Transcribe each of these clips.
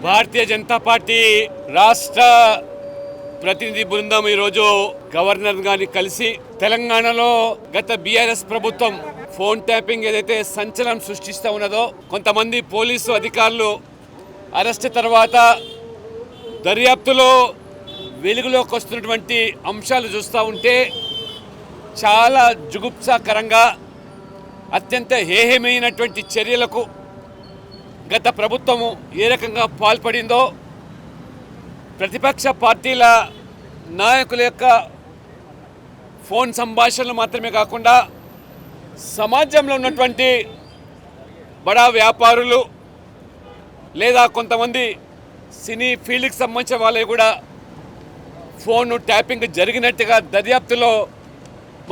Bharatiya Janata party రాష్ట్ర ప్రతినిధి బృందం ఈరోజు గవర్నర్ గారిని కలిసి తెలంగాణలో గత బీఆర్ఎస్ ప్రభుత్వం ఫోన్ ట్యాపింగ్ ఏదైతే సంచలనం సృష్టిస్తూ ఉన్నదో, కొంతమంది పోలీసు అధికారులు అరెస్ట్ తర్వాత దర్యాప్తులో వెలుగులోకి వస్తున్నటువంటి అంశాలు చూస్తూ ఉంటే చాలా జుగుప్సాకరంగా అత్యంత హేయమైనటువంటి చర్యలకు గత ప్రభుత్వము ఏ రకంగా పాల్పడిందో, ప్రతిపక్ష పార్టీల నాయకుల యొక్క ఫోన్ సంభాషణలు మాత్రమే కాకుండా సమాజంలో ఉన్నటువంటి బడా వ్యాపారులు లేదా కొంతమంది సినీ ఫీల్డ్కి సంబంధించిన వాళ్ళే కూడా ఫోన్ ట్యాపింగ్ జరిగినట్టుగా దర్యాప్తులో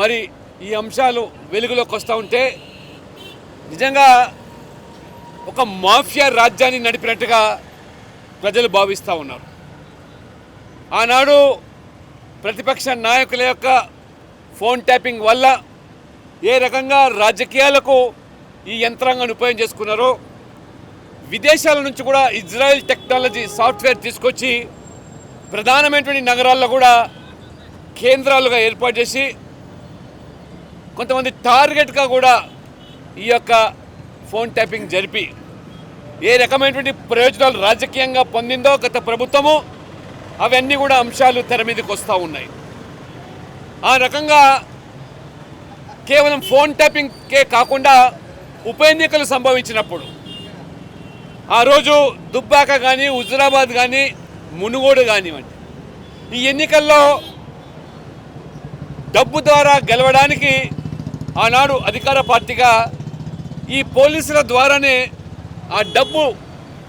మరి ఈ అంశాలు వెలుగులోకి వస్తూ ఉంటే నిజంగా ఒక మాఫియా రాజ్యాన్ని నడిపినట్టుగా ప్రజలు భావిస్తూ ఉన్నారు. ఆనాడు ప్రతిపక్ష నాయకుల యొక్క ఫోన్ ట్యాపింగ్ వల్ల ఏ రకంగా రాజకీయాలకు ఈ యంత్రాంగాన్ని ఉపయోగం చేసుకున్నారో, విదేశాల నుంచి కూడా ఇజ్రాయెల్ టెక్నాలజీ సాఫ్ట్వేర్ తీసుకొచ్చి ప్రధానమైనటువంటి నగరాల్లో కూడా కేంద్రాలుగా ఏర్పాటు చేసి కొంతమంది టార్గెట్గా కూడా ఈ యొక్క ఫోన్ ట్యాపింగ్ జరిపి ఏ రకమైనటువంటి ప్రయోజనాలు రాజకీయంగా పొందిందో గత ప్రభుత్వము, అవన్నీ కూడా అంశాలు తెర మీదకి వస్తూ ఉన్నాయి. ఆ రకంగా కేవలం ఫోన్ ట్యాపింగ్కే కాకుండా ఉప ఎన్నికలు సంభవించినప్పుడు ఆ రోజు దుబ్బాక కానీ హుజురాబాద్ కానీ మునుగోడు కానివ్వండి, ఈ ఎన్నికల్లో డబ్బు ద్వారా గెలవడానికి ఆనాడు అధికార పార్టీగా ఈ పోలీసుల ద్వారానే ఆ డబ్బు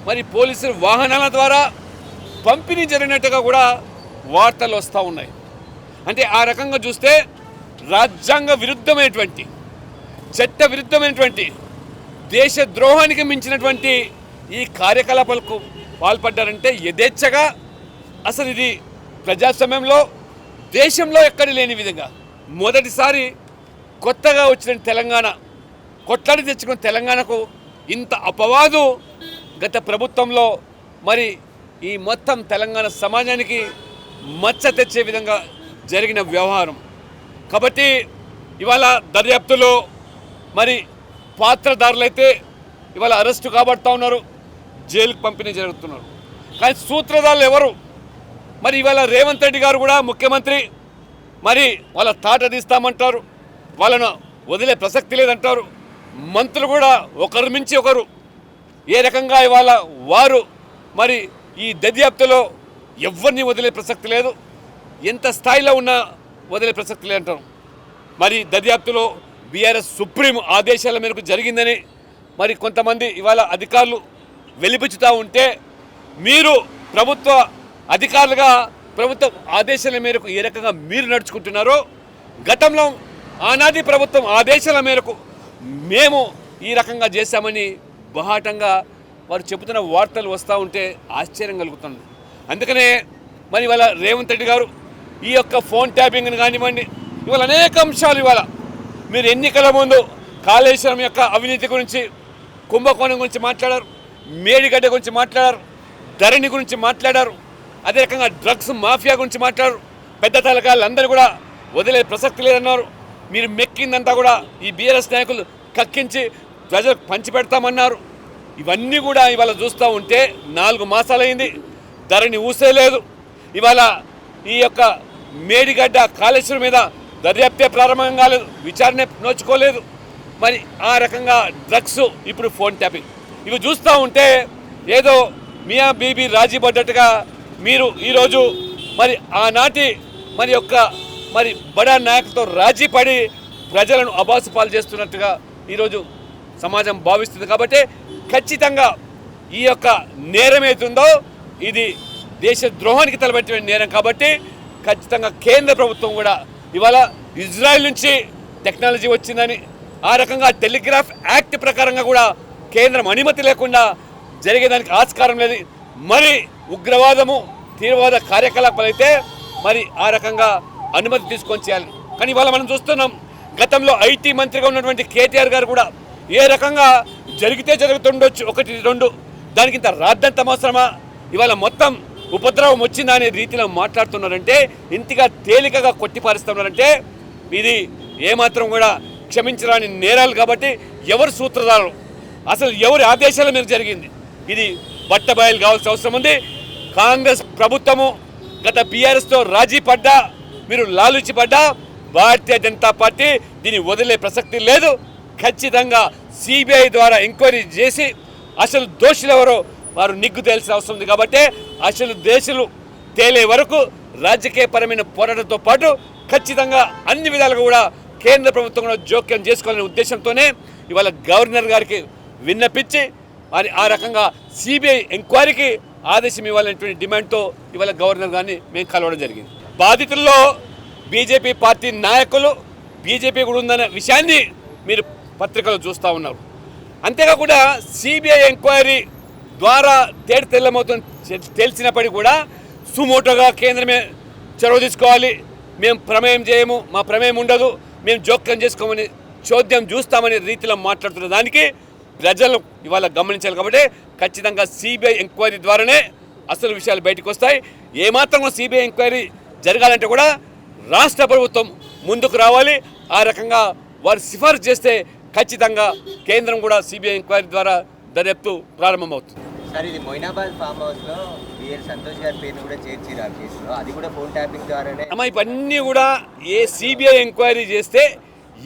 మరి పోలీసుల వాహనాల ద్వారా పంపిణీ జరిగినట్టుగా కూడా వార్తలు వస్తూ ఉన్నాయి. అంటే ఆ రకంగా చూస్తే రాజ్యాంగ విరుద్ధమైనటువంటి, చట్ట విరుద్ధమైనటువంటి, దేశ ద్రోహానికి మించినటువంటి ఈ కార్యకలాపాలకు పాల్పడ్డారంటే యథేచ్ఛగా, అసలు ఇది ప్రజాస్వామ్యంలో దేశంలో ఎక్కడ లేని విధంగా మొదటిసారి కొత్తగా వచ్చిన తెలంగాణ, కొట్లాడి తెచ్చుకున్న తెలంగాణకు ఇంత అపవాదు గత ప్రభుత్వంలో మరి ఈ మొత్తం తెలంగాణ సమాజానికి మచ్చ తెచ్చే విధంగా జరిగిన వ్యవహారం. కాబట్టి ఇవాళ దర్యాప్తులో మరి పాత్రదారులైతే ఇవాళ అరెస్టు కాబడుతూ ఉన్నారు, జైలుకు పంపిణీ జరుగుతున్నారు. కానీ సూత్రధారులు ఎవరు? మరి ఇవాళ రేవంత్ రెడ్డి గారు కూడా ముఖ్యమంత్రి, మరి వాళ్ళ తాట తీస్తామంటారు, వాళ్ళను వదిలే ప్రసక్తి లేదంటారు. మంత్రులు కూడా ఒకరు మించి ఒకరు ఏ రకంగా ఇవాళ వారు మరి ఈ దర్యాప్తులో ఎవరిని వదిలే ప్రసక్తి లేదు, ఎంత స్థాయిలో ఉన్నా వదిలే ప్రసక్తి లేదంటారు. మరి దర్యాప్తులో బీఆర్ఎస్ సుప్రీం ఆదేశాల మేరకు జరిగిందని మరి కొంతమంది ఇవాళ అధికారులు వెలిపించుతూ ఉంటే, మీరు ప్రభుత్వ అధికారులుగా ప్రభుత్వ ఆదేశాల మేరకు ఏ రకంగా మీరు నడుచుకుంటున్నారో, గతంలో ఆనాటి ప్రభుత్వం ఆదేశాల మేరకు మేము ఈ రకంగా చేశామని బహాటంగా వారు చెబుతున్న వార్తలు వస్తూ ఉంటే ఆశ్చర్యం కలుగుతుంది. అందుకనే మరి ఇవాళ రేవంత్ రెడ్డి గారు ఈ యొక్క ఫోన్ ట్యాపింగ్ని కానివ్వండి, ఇవాళ అనేక అంశాలు ఇవాళ మీరు ఎన్నికల ముందు కాళేశ్వరం యొక్క అవినీతి గురించి, కుంభకోణం గురించి మాట్లాడారు, మేడిగడ్డ గురించి మాట్లాడారు, ధరణి గురించి మాట్లాడారు, అదే రకంగా డ్రగ్స్ మాఫియా గురించి మాట్లాడారు. పెద్ద తలకాయలందరూ కూడా వదిలే ప్రసక్తి లేదన్నారు. మీరు మెక్కిందంతా కూడా ఈ బీఆర్ఎస్ నాయకులు కక్కించి ప్రజలకు పంచిపెడతామన్నారు. ఇవన్నీ కూడా ఇవాళ చూస్తూ ఉంటే 4 మాసాలైంది, ధరణి ఊసేలేదు. ఇవాళ ఈ యొక్క మేడిగడ్డ కాళేశ్వరం మీద దర్యాప్తే ప్రారంభం కాలేదు, విచారణ నోచుకోలేదు. మరి ఆ రకంగా డ్రగ్స్, ఇప్పుడు ఫోన్ ట్యాపింగ్, ఇవి చూస్తూ ఉంటే ఏదో మియా బీబీ రాజీ పడ్డట్టుగా మీరు ఈరోజు మరి ఆనాటి మరి యొక్క మరి బడా నాయకులతో రాజీ పడి ప్రజలను అబాసు పాలు చేస్తున్నట్టుగా ఈరోజు సమాజం భావిస్తుంది. కాబట్టి ఖచ్చితంగా ఈ యొక్క నేరం ఏతుందో ఇది దేశ ద్రోహానికి తలపెట్టిన నేరం. కాబట్టి ఖచ్చితంగా కేంద్ర ప్రభుత్వం కూడా ఇవాళ ఇజ్రాయెల్ నుంచి టెక్నాలజీ వచ్చిందని, ఆ రకంగా టెలిగ్రాఫ్ యాక్ట్ ప్రకారంగా కూడా కేంద్రం అనుమతి లేకుండా జరిగేదానికి ఆస్కారం లేదు. మరి ఉగ్రవాదము, తీవ్రవాద కార్యకలాపాలు అయితే మరి ఆ రకంగా అనుమతి తీసుకొని చేయాలి. కానీ ఇవాళ మనం చూస్తున్నాం, గతంలో ఐటీ మంత్రిగా ఉన్నటువంటి కేటీఆర్ గారు కూడా ఏ రకంగా జరిగితే జరుగుతుండొచ్చు, 1, 2 దానికి ఇంత రాద్దంతం అవసరమా? ఇవాళ మొత్తం ఉపద్రవం వచ్చిందా అనే రీతిలో మాట్లాడుతున్నారంటే, ఇంతగా తేలికగా కొట్టిపారుస్తున్నారంటే ఇది ఏమాత్రం కూడా క్షమించరాని నేరాలు. కాబట్టి ఎవరు సూత్రధారులు, అసలు ఎవరి ఆదేశాల మీద జరిగింది, ఇది బట్టబయలు కావాల్సిన అవసరం ఉంది. కాంగ్రెస్ ప్రభుత్వము గత బీఆర్ఎస్తో రాజీ పడ్డా, మీరు లాలూచి పడ్డా, భారతీయ జనతా పార్టీ దీన్ని వదిలే ప్రసక్తి లేదు. ఖచ్చితంగా సిబిఐ ద్వారా ఎంక్వైరీ చేసి అసలు దోషులు ఎవరో వారు నిగ్గు తేల్సిన అవసరం ఉంది. కాబట్టి అసలు దేశాలు తేలే వరకు రాజకీయపరమైన పోరాటంతో పాటు ఖచ్చితంగా అన్ని విధాలుగా కూడా కేంద్ర ప్రభుత్వం కూడా జోక్యం చేసుకోవాలనే ఉద్దేశంతోనే ఇవాళ గవర్నర్ గారికి విన్నపించి మరి ఆ రకంగా సిబిఐ ఎంక్వైరీకి ఆదేశం ఇవ్వాలనేటువంటి డిమాండ్తో ఇవాళ గవర్నర్ గారిని మేము కలవడం జరిగింది. బాధితుల్లో బీజేపీ పార్టీ నాయకులు, బీజేపీ కూడా ఉందనే విషయాన్ని మీరు పత్రికలో చూస్తూ ఉన్నారు. అంతేకాకుండా సిబిఐ ఎంక్వైరీ ద్వారా తేడు తెల్లమవుతుంది తెలిసినప్పటికీ కూడా సుమోటోగా కేంద్రమే చొరవ తీసుకోవాలి, మేము ప్రమేయం చేయము, మా ప్రమేయం ఉండదు, మేము జోక్యం చేసుకోమని చోద్యం చూస్తామనే రీతిలో మాట్లాడుతున్న దానికి ప్రజలు ఇవాళ గమనించాలి. కాబట్టి ఖచ్చితంగా సిబిఐ ఎంక్వైరీ ద్వారానే అసలు విషయాలు బయటకు వస్తాయి. ఏమాత్రం సిబిఐ ఎంక్వైరీ జరగాలంటే కూడా రాష్ట్ర ప్రభుత్వం ముందుకు రావాలి. ఆ రకంగా వారు సిఫార్సు చేస్తే ఖచ్చితంగా కేంద్రం కూడా సిబిఐ ఎంక్వైరీ ద్వారా దర్యాప్తు ప్రారంభమవుతుంది. సార్, ఇది మొయినాబాద్ ఫామ్ హౌస్లో బిఎల్ సంతోష్ గారి పేరును కూడా చేర్చిరు ఆ కేసులో, అది కూడా ఫోన్ ట్యాపింగ్ ద్వారానే. అమ్మ ఇవన్నీ కూడా ఏ సిబిఐ ఎంక్వైరీ చేస్తే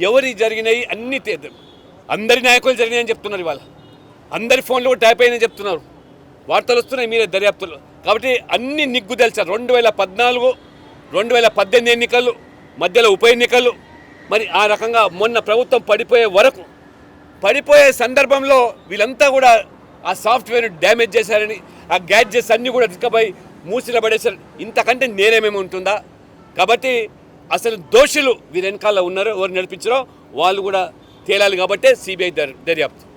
ఎవరి జరిగినాయి అన్నీ అందరి నాయకులు జరిగినాయని చెప్తున్నారు. ఇవాళ అందరి ఫోన్లు కూడా ట్యాప్ అయ్యాయని చెప్తున్నారు, వార్తలు వస్తున్నాయి మీరే దర్యాప్తులు. కాబట్టి అన్ని నిగ్గు తెలిసారు. 2014, 2018 ఎన్నికలు, మధ్యలో ఉప ఎన్నికలు, మరి ఆ రకంగా మొన్న ప్రభుత్వం పడిపోయే సందర్భంలో వీళ్ళంతా కూడా ఆ సాఫ్ట్వేర్ని డ్యామేజ్ చేశారని, ఆ గ్యాడ్జెట్స్ అన్నీ కూడా తీసుకుపోయి మూసిలో పడేశారు. ఇంతకంటే నేనేమేమి ఉంటుందా? కాబట్టి అసలు దోషులు వీరు వెనకాల ఉన్నారో, ఎవరు నడిపించారో వాళ్ళు కూడా తేలాలి. కాబట్టి సిబిఐ దర్యాప్తు.